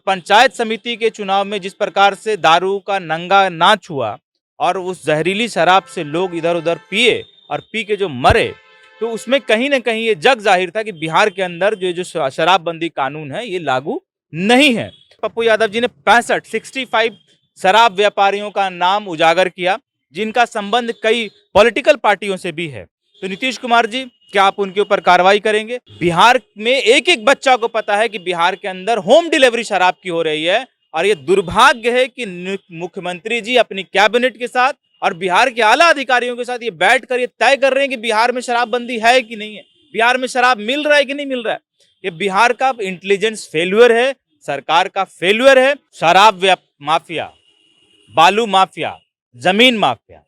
पंचायत समिति के चुनाव में जिस प्रकार से दारू का नंगा नाच हुआ और उस जहरीली शराब से लोग इधर उधर पिए और पी के जो मरे, तो उसमें कहीं ना कहीं ये जग जाहिर था कि बिहार के अंदर जो जो शराबबंदी कानून है ये लागू नहीं है। पप्पू यादव जी ने 65 शराब व्यापारियों का नाम उजागर किया जिनका संबंध कई पॉलिटिकल पार्टियों से भी है। तो नीतीश कुमार जी, क्या आप उनके ऊपर कार्रवाई करेंगे? बिहार में एक एक बच्चा को पता है कि बिहार के अंदर होम डिलीवरी शराब की हो रही है और ये दुर्भाग्य है कि मुख्यमंत्री जी अपनी कैबिनेट के साथ और बिहार के आला अधिकारियों के साथ ये बैठ कर ये तय कर रहे हैं कि बिहार में शराबबंदी है कि नहीं है, बिहार में शराब मिल रहा है कि नहीं मिल रहा है। ये बिहार का इंटेलिजेंस फेल्यूर है, सरकार का फेल्यूर है। शराब माफिया, बालू माफिया, जमीन माफिया,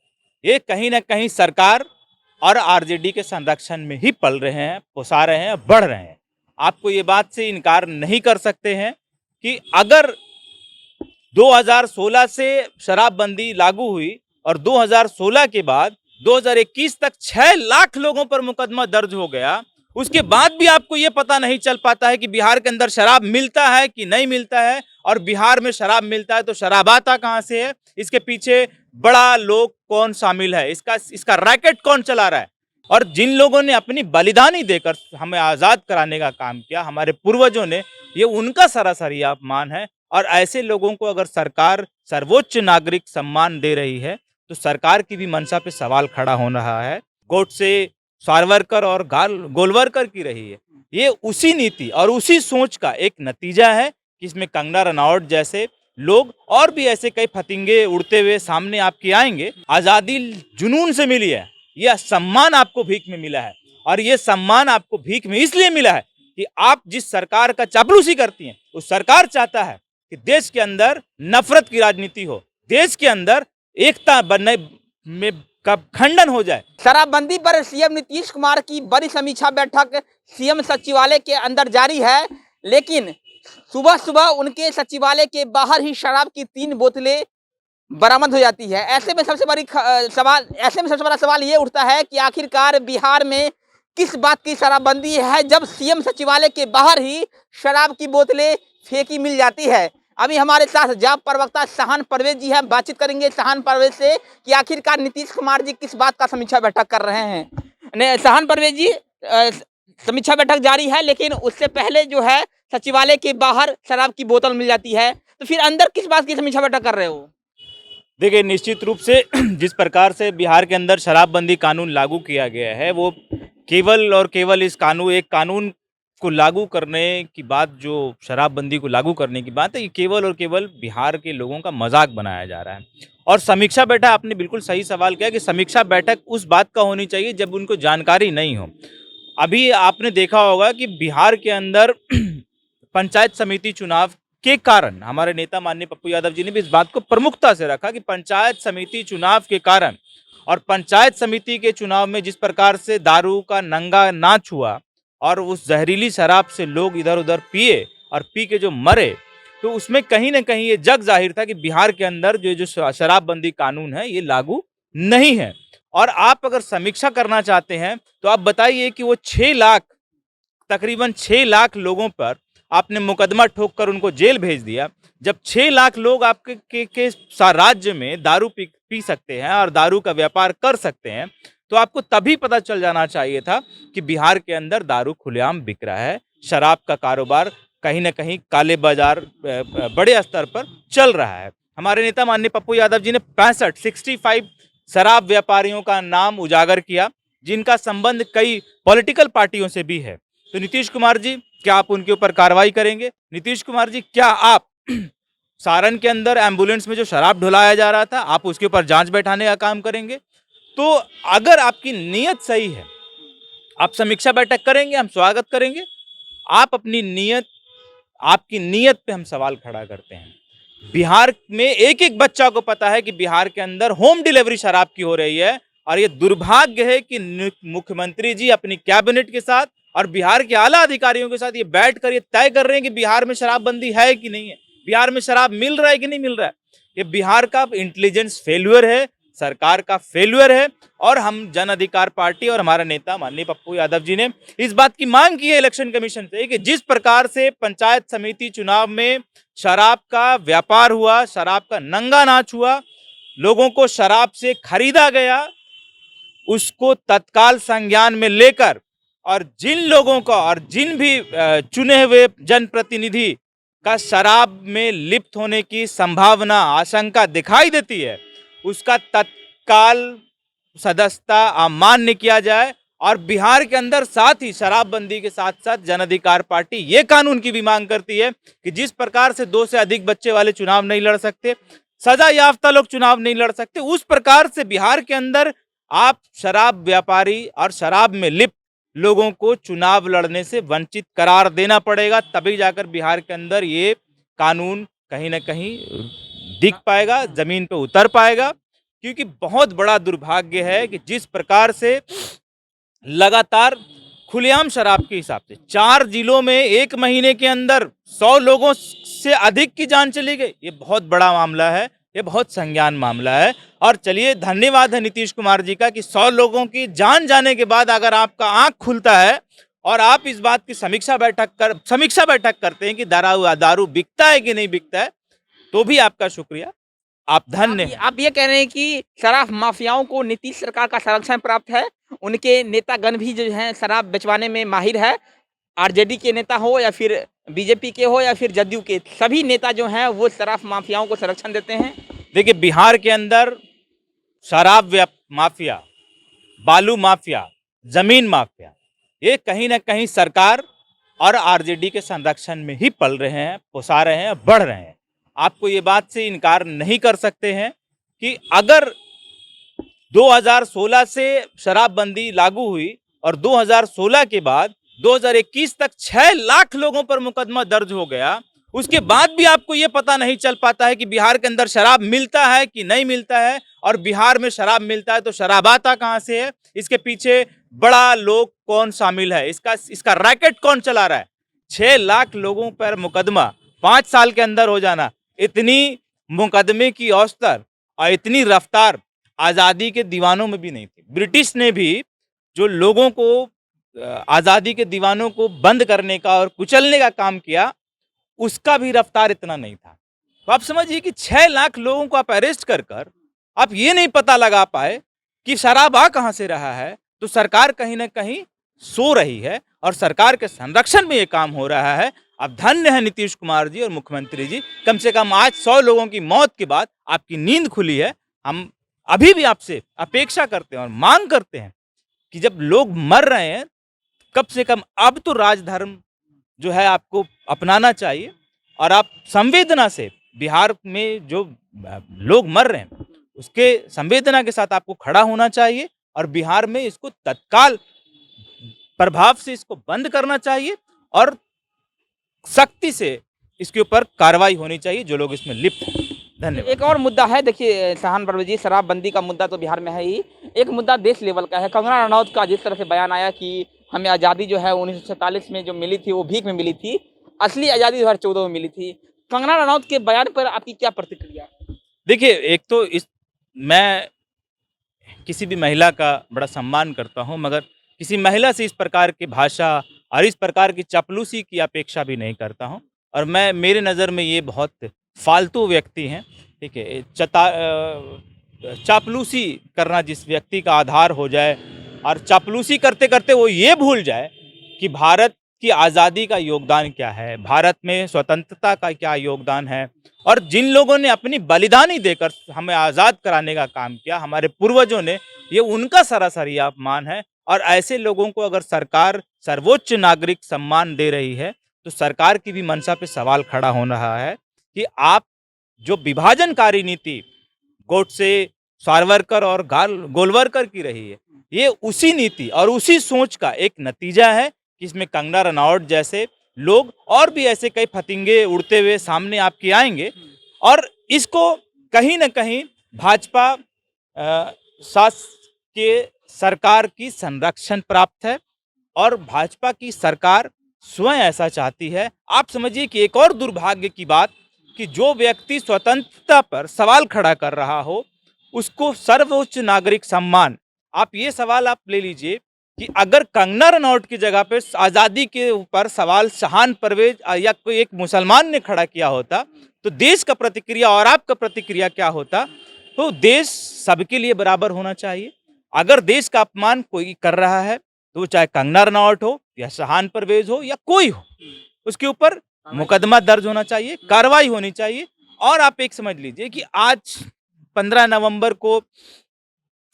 ये कहीं ना कहीं सरकार और आरजेडी के संरक्षण में ही पल रहे हैं, पोसा रहे हैं, बढ़ रहे हैं। आपको ये बात से इनकार नहीं कर सकते हैं कि अगर 2016 से शराबबंदी लागू हुई और 2016 के बाद 2021 तक 6 लाख लोगों पर मुकदमा दर्ज हो गया, उसके बाद भी आपको ये पता नहीं चल पाता है कि बिहार के अंदर शराब मिलता है कि नहीं मिलता है, और बिहार में शराब मिलता है तो शराब आता कहां से है, इसके पीछे बड़ा लोग कौन शामिल है, इसका रैकेट कौन चला रहा है। और जिन लोगों ने अपनी बलिदानी देकर हमें आजाद कराने का काम किया, हमारे पूर्वजों ने, ये उनका सरासरी अपमान है। और ऐसे लोगों को अगर सरकार सर्वोच्च नागरिक सम्मान दे रही है तो सरकार की भी मंशा पे सवाल खड़ा हो रहा है। गोडसे, सावरकर और गोलवरकर की रही है, ये उसी नीति और उसी सोच का एक नतीजा है कि इसमें कंगना रनौत जैसे लोग और भी ऐसे कई फतिंगे उड़ते हुए सामने आपके आएंगे। आजादी जुनून से मिली है, यह सम्मान आपको भीख में मिला है, और यह सम्मान आपको भीख में इसलिए मिला है कि आप जिस सरकार का चापलूसी करती हैं, उस सरकार चाहता है कि देश के अंदर नफरत की राजनीति हो, देश के अंदर एकता बनने में का खंडन हो जाए। शराबबंदी पर सीएम नीतीश कुमार की बड़ी समीक्षा बैठक सीएम सचिवालय के अंदर जारी है, लेकिन सुबह सुबह उनके सचिवालय के बाहर ही शराब की 3 बोतलें बरामद हो जाती है। ऐसे में सबसे बड़ा सवाल ये उठता है कि आखिरकार बिहार में किस बात की शराबबंदी है जब सीएम सचिवालय के बाहर ही शराब की बोतलें फेंकी मिल जाती है। अभी हमारे साथ जाप प्रवक्ता सहान परवेज जी हैं, बातचीत करेंगे सहान परवेज से कि आखिरकार नीतीश कुमार जी किस बात का समीक्षा बैठक कर रहे हैं। सहान परवेज जी, समीक्षा बैठक जारी है लेकिन उससे पहले जो है सचिवालय के बाहर शराब की बोतल मिल जाती है, तो फिर अंदर किस बात की समीक्षा बैठक कर रहे हो? देखिए, निश्चित रूप से जिस प्रकार से बिहार के अंदर शराबबंदी कानून लागू किया गया है, वो केवल और केवल एक कानून को लागू करने की बात, जो शराबबंदी को लागू करने की बात है, ये केवल और केवल बिहार के लोगों का मजाक बनाया जा रहा है। और समीक्षा बैठक, आपने बिल्कुल सही सवाल किया कि समीक्षा बैठक उस बात का होनी चाहिए जब उनको जानकारी नहीं हो। अभी आपने देखा होगा कि बिहार के अंदर पंचायत समिति चुनाव के कारण हमारे नेता माननीय पप्पू यादव जी ने भी इस बात को प्रमुखता से रखा कि पंचायत समिति चुनाव के कारण और पंचायत समिति के चुनाव में जिस प्रकार से दारू का नंगा नाच हुआ और उस जहरीली शराब से लोग इधर उधर पिए और पी के जो मरे, तो उसमें कहीं ना कहीं ये जग जाहिर था कि बिहार के अंदर जो जो शराबबंदी कानून है ये लागू नहीं है। और आप अगर समीक्षा करना चाहते हैं तो आप बताइए कि वो 6 लाख, तकरीबन 6 लाख लोगों पर आपने मुकदमा ठोक कर उनको जेल भेज दिया। जब 6 लाख लोग आपके के राज्य में दारू पी सकते हैं और दारू का व्यापार कर सकते हैं, तो आपको तभी पता चल जाना चाहिए था कि बिहार के अंदर दारू खुलेआम बिक रहा है, शराब का कारोबार कहीं ना कहीं काले बाजार बड़े स्तर पर चल रहा है। हमारे नेता माननीय पप्पू यादव जी ने 65 शराब व्यापारियों का नाम उजागर किया जिनका संबंध कई पॉलिटिकल पार्टियों से भी है। तो नीतीश कुमार जी, क्या आप उनके ऊपर कार्रवाई करेंगे? नीतीश कुमार जी, क्या आप सारण के अंदर एम्बुलेंस में जो शराब ढुलाया जा रहा था, आप उसके ऊपर जांच बैठाने का काम करेंगे? तो अगर आपकी नीयत सही है, आप समीक्षा बैठक करेंगे, हम स्वागत करेंगे। आप अपनी नीयत, आपकी नीयत पे हम सवाल खड़ा करते हैं। बिहार में एक एक बच्चा को पता है कि बिहार के अंदर होम डिलीवरी शराब की हो रही है, और ये दुर्भाग्य है कि मुख्यमंत्री जी अपनी कैबिनेट के साथ और बिहार के आला अधिकारियों के साथ ये बैठ कर ये तय कर रहे हैं कि बिहार में शराबबंदी है कि नहीं है, बिहार में शराब मिल रहा है कि नहीं मिल रहा है। ये बिहार का इंटेलिजेंस फेल्यूर है, सरकार का फेल्यूर है। और हम जन अधिकार पार्टी और हमारा नेता माननीय पप्पू यादव जी ने इस बात की मांग की है इलेक्शन कमीशन से कि जिस प्रकार से पंचायत समिति चुनाव में शराब का व्यापार हुआ, शराब का नंगा नाच हुआ, लोगों को शराब से खरीदा गया, उसको तत्काल संज्ञान में लेकर और जिन लोगों का और जिन भी चुने हुए जनप्रतिनिधि का शराब में लिप्त होने की संभावना, आशंका दिखाई देती है, उसका तत्काल सदस्यता अमान्य किया जाए। और बिहार के अंदर साथ ही शराबबंदी के साथ साथ जन अधिकार पार्टी ये कानून की भी मांग करती है कि जिस प्रकार से 2 से अधिक बच्चे वाले चुनाव नहीं लड़ सकते, सजा याफ्ता लोग चुनाव नहीं लड़ सकते, उस प्रकार से बिहार के अंदर आप शराब व्यापारी और शराब में लिप्त लोगों को चुनाव लड़ने से वंचित करार देना पड़ेगा, तभी जाकर बिहार के अंदर ये कानून कहीं ना कहीं दिख पाएगा, जमीन पे उतर पाएगा। क्योंकि बहुत बड़ा दुर्भाग्य है कि जिस प्रकार से लगातार खुलेआम शराब के हिसाब से 4 जिलों में 1 महीने के अंदर 100 लोगों से अधिक की जान चली गई, ये बहुत बड़ा मामला है, ये बहुत संज्ञान मामला है। और चलिए, धन्यवाद है नीतीश कुमार जी का कि 100 लोगों की जान जाने के बाद अगर आपका आंख खुलता है और आप इस बात की समीक्षा बैठक करते हैं कि दारू बिकता है कि नहीं बिकता है, तो भी आपका शुक्रिया, आप धन्य हैं। आप ये कह रहे हैं कि शराब माफियाओं को नीतीश सरकार का संरक्षण प्राप्त है, उनके नेतागण भी जो हैं शराब बेचवाने में माहिर है, आरजेडी के नेता हो या फिर बीजेपी के हो या फिर जदयू के, सभी नेता जो हैं वो शराब माफियाओं को संरक्षण देते हैं। देखिए, बिहार के अंदर शराब माफिया, बालू माफिया, जमीन माफिया, ये कहीं ना कहीं सरकार और आरजेडी के संरक्षण में ही पल रहे हैं, पोसा रहे हैं, बढ़ रहे हैं। आपको ये बात से इनकार नहीं कर सकते हैं कि अगर 2016 से शराबबंदी लागू हुई और 2016 के बाद 2021 तक 6 लाख लोगों पर मुकदमा दर्ज हो गया, उसके बाद भी आपको ये पता नहीं चल पाता है कि बिहार के अंदर शराब मिलता है कि नहीं मिलता है। और बिहार में शराब मिलता है तो शराब आता कहाँ से है, इसके पीछे बड़ा लोग कौन शामिल है, इसका रैकेट कौन चला रहा है। 6 लाख लोगों पर मुकदमा 5 साल के अंदर हो जाना, इतनी मुकदमे की औसत और इतनी रफ्तार आज़ादी के दीवानों में भी नहीं थी। ब्रिटिश ने भी जो लोगों को, आज़ादी के दीवानों को बंद करने का और कुचलने का काम किया, उसका भी रफ्तार इतना नहीं था। तो आप समझिए कि 6 लाख लोगों को आप अरेस्ट कर आप ये नहीं पता लगा पाए कि शराब आ कहाँ से रहा है, तो सरकार कहीं ना कहीं सो रही है और सरकार के संरक्षण में ये काम हो रहा है। अब धन्य है नीतीश कुमार जी और मुख्यमंत्री जी, कम से कम आज 100 लोगों की मौत के बाद आपकी नींद खुली है। हम अभी भी आपसे अपेक्षा करते हैं और मांग करते हैं कि जब लोग मर रहे हैं, कम से कम अब तो राजधर्म जो है आपको अपनाना चाहिए और आप संवेदना से, बिहार में जो लोग मर रहे हैं उसके संवेदना के साथ आपको खड़ा होना चाहिए और बिहार में इसको तत्काल प्रभाव से इसको बंद करना चाहिए और सख्ती से इसके ऊपर कार्रवाई होनी चाहिए जो लोग इसमें लिप्त हैं। धन्यवाद। एक और मुद्दा है, देखिए शाहन परवेज जी, शराबबंदी का मुद्दा तो बिहार में है ही, एक मुद्दा देश लेवल का है। कंगना रनौत का जिस तरह से बयान आया कि हमें आज़ादी जो है 1947 में जो मिली थी वो भीख में मिली थी, असली आज़ादी 2014 में मिली थी। कंगना रनौत के बयान पर आपकी क्या प्रतिक्रिया? देखिए, एक तो मैं किसी भी महिला का बड़ा सम्मान करता हूं, मगर किसी महिला से इस प्रकार की भाषा और इस प्रकार की चापलूसी की अपेक्षा भी नहीं करता हूं। और मेरे नज़र में ये बहुत फालतू व्यक्ति हैं, ठीक है। चापलूसी करना जिस व्यक्ति का आधार हो जाए और चापलूसी करते करते वो ये भूल जाए कि भारत की आज़ादी का योगदान क्या है, भारत में स्वतंत्रता का क्या योगदान है, और जिन लोगों ने अपनी बलिदानी देकर हमें आज़ाद कराने का काम किया, हमारे पूर्वजों ने, ये उनका सरासरी अपमान है। और ऐसे लोगों को अगर सरकार सर्वोच्च नागरिक सम्मान दे रही है तो सरकार की भी मंशा पे सवाल खड़ा हो रहा है कि आप जो विभाजनकारी नीति गोडसे, सावरकर और गोलवलकर की रही है, ये उसी नीति और उसी सोच का एक नतीजा है कि इसमें कंगना रनौत जैसे लोग और भी ऐसे कई फतिंगे उड़ते हुए सामने आपके आएंगे। और इसको कहीं ना कहीं भाजपा के सरकार की संरक्षण प्राप्त है और भाजपा की सरकार स्वयं ऐसा चाहती है। आप समझिए कि एक और दुर्भाग्य की बात कि जो व्यक्ति स्वतंत्रता पर सवाल खड़ा कर रहा हो उसको सर्वोच्च नागरिक सम्मान। आप ये सवाल आप ले लीजिए कि अगर कंगना रनौत की जगह पे आज़ादी के ऊपर सवाल शहान परवेज या कोई एक मुसलमान ने खड़ा किया होता, तो देश का प्रतिक्रिया और आपका प्रतिक्रिया क्या होता? तो देश सबके लिए बराबर होना चाहिए। अगर देश का अपमान कोई कर रहा है, तो वो चाहे कंगना रनौत हो या शहान परवेज हो या कोई हो, उसके ऊपर मुकदमा दर्ज होना चाहिए, कार्रवाई होनी चाहिए। और आप एक समझ लीजिए कि आज 15 नवंबर को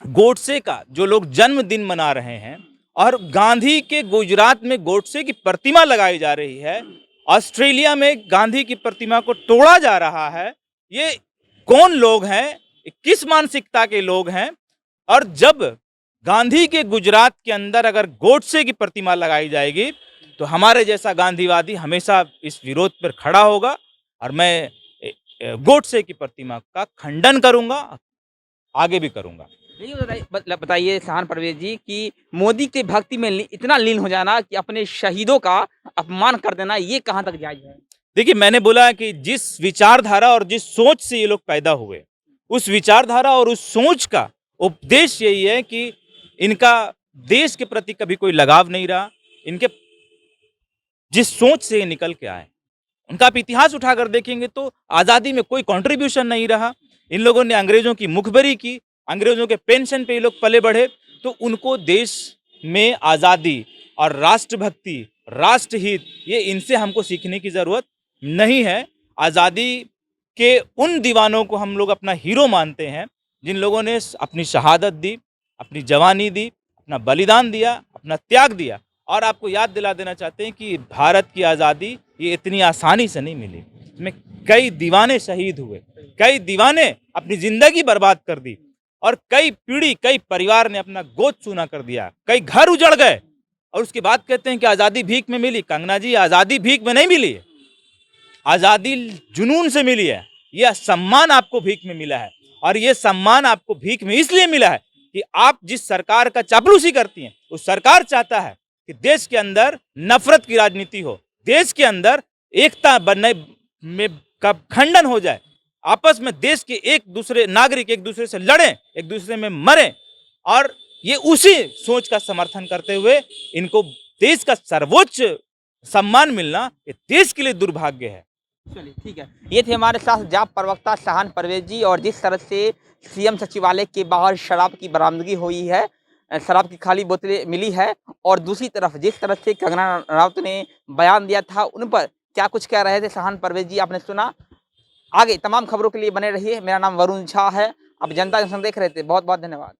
गोडसे का जो लोग जन्मदिन मना रहे हैं और गांधी के गुजरात में गोडसे की प्रतिमा लगाई जा रही है, ऑस्ट्रेलिया में गांधी की प्रतिमा को तोड़ा जा रहा है, ये कौन लोग हैं? ये किस मानसिकता के लोग हैं? और जब गांधी के गुजरात के अंदर अगर गोडसे की प्रतिमा लगाई जाएगी, तो हमारे जैसा गांधीवादी हमेशा इस विरोध पर खड़ा होगा और मैं गोडसे की प्रतिमा का खंडन करूंगा, आगे भी करूंगा। ये बताइए शहान परवेज जी कि मोदी के भक्ति में इतना लीन हो जाना कि अपने शहीदों का अपमान कर देना, ये कहाँ तक जायज है? देखिए, मैंने बोला कि जिस विचारधारा और जिस सोच से ये लोग पैदा हुए, उस विचारधारा और उस सोच का उपदेश यही है कि इनका देश के प्रति कभी कोई लगाव नहीं रहा। इनके जिस सोच से ये निकल के आए, उनका आप इतिहास उठाकर देखेंगे तो आज़ादी में कोई कंट्रीब्यूशन नहीं रहा। इन लोगों ने अंग्रेजों की मुखबरी की, अंग्रेजों के पेंशन पे ये लोग पले बढ़े, तो उनको देश में आज़ादी और राष्ट्रभक्ति, राष्ट्रहित, ये इनसे हमको सीखने की ज़रूरत नहीं है। आज़ादी के उन दीवानों को हम लोग अपना हीरो मानते हैं, जिन लोगों ने अपनी शहादत दी, अपनी जवानी दी, अपना बलिदान दिया, अपना त्याग दिया। और आपको याद दिला देना चाहते हैं कि भारत की आज़ादी ये इतनी आसानी से नहीं मिली। इसमें कई दीवाने शहीद हुए, कई दीवाने अपनी ज़िंदगी बर्बाद कर दी और कई पीढ़ी, कई परिवार ने अपना गोद सूना कर दिया, कई घर उजड़ गए। और उसके बाद कहते हैं कि आज़ादी भीख में मिली। कंगना जी, आज़ादी भीख में नहीं मिली है, आज़ादी जुनून से मिली है। यह सम्मान आपको भीख में मिला है और ये सम्मान आपको भीख में इसलिए मिला है कि आप जिस सरकार का चापलूसी करती हैं, उस सरकार चाहता है कि देश के अंदर नफरत की राजनीति हो, देश के अंदर एकता बनने में का खंडन हो जाए, आपस में देश के एक दूसरे नागरिक एक दूसरे से लड़ें, एक दूसरे में मरें। और ये उसी सोच का समर्थन करते हुए इनको देश का सर्वोच्च सम्मान मिलना ये देश के लिए दुर्भाग्य है। चलिए ठीक है, ये थे हमारे साथ जाप प्रवक्ता शहान परवेज जी। और जिस तरह से सीएम सचिवालय के बाहर शराब की बरामदगी हुई है, शराब की खाली बोतलें मिली है, और दूसरी तरफ जिस तरह से कंगना रनौत ने बयान दिया था, उन पर क्या कुछ कह रहे थे शहान परवेज जी, आपने सुना। आगे तमाम खबरों के लिए बने रहिए। मेरा नाम वरुण झा है, आप जनता जंक्शन देख रहे थे। बहुत बहुत धन्यवाद।